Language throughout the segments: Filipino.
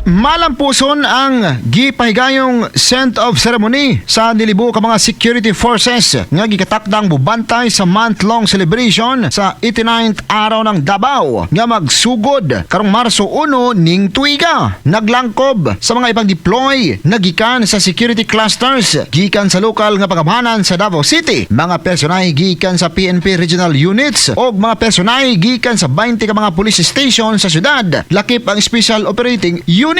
Malampuson ang gipahigayong scent of ceremony sa nilibo ka mga security forces nga gikatakdang bubantay sa month-long celebration sa 89th araw ng Davao nga magsugod karong Marso 1 ning tuiga. Naglangkob sa mga ipang deploy nagikan sa security clusters gikan sa lokal nga pangabhanan sa Davao City, mga personay gikan sa PNP regional units o mga personay gikan sa 20 ka mga police station sa syudad, lakip ang special operating units.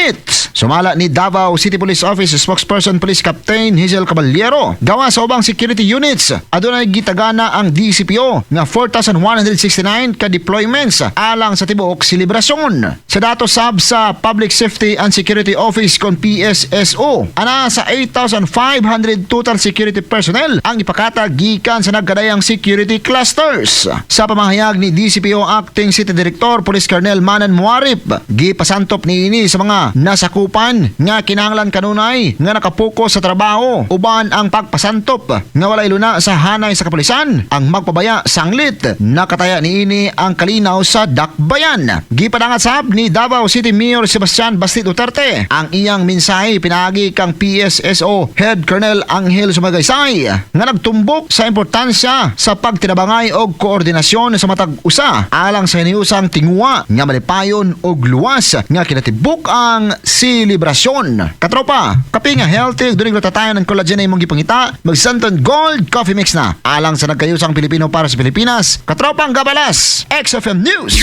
Sumala ni Davao City Police Office spokesperson Police Captain Hazel Caballero, gawa sa ubang security units adunay gitagana ang DCPO nga 4,169 ka deployments alang sa tibuok selebrasyon. Sa datos sab sa Public Safety and Security Office kon PSSO, ana sa 8,500 total security personnel ang ipakatag gikan sa nagkadayang security clusters. Sa pamahayag ni DCPO Acting City Director Police Colonel Manan Muarip, gipasantop niini sa mga nasakupan nga kinahanglan kanunay nga nakapokus sa trabaho uban ang pagpasantop nga walay luna sa hanay sa kapulisan ang magpabaya sanglit. Nakataya niini ang kalinaw sa dakbayan. Gipadangat sab ni Davao City Mayor Sebastian Basti Duterte ang iyang mensahe pinagi kang PSSO Head Colonel Angel Sumagaysay nga nagtumbok sa importansya sa pagtinabangay og koordinasyon sa matag usa alang sa hiniusang tingwa nga malipayon og luwas nga kinatibuk ang selebrasyon. Katropa, kapi nga healthy during natatayan ng collagen na imong gipangita, mag Santon Gold Coffee Mix na alang sa nagkayusang Pilipino para sa Pilipinas. Katropang Gabalas, XFM News.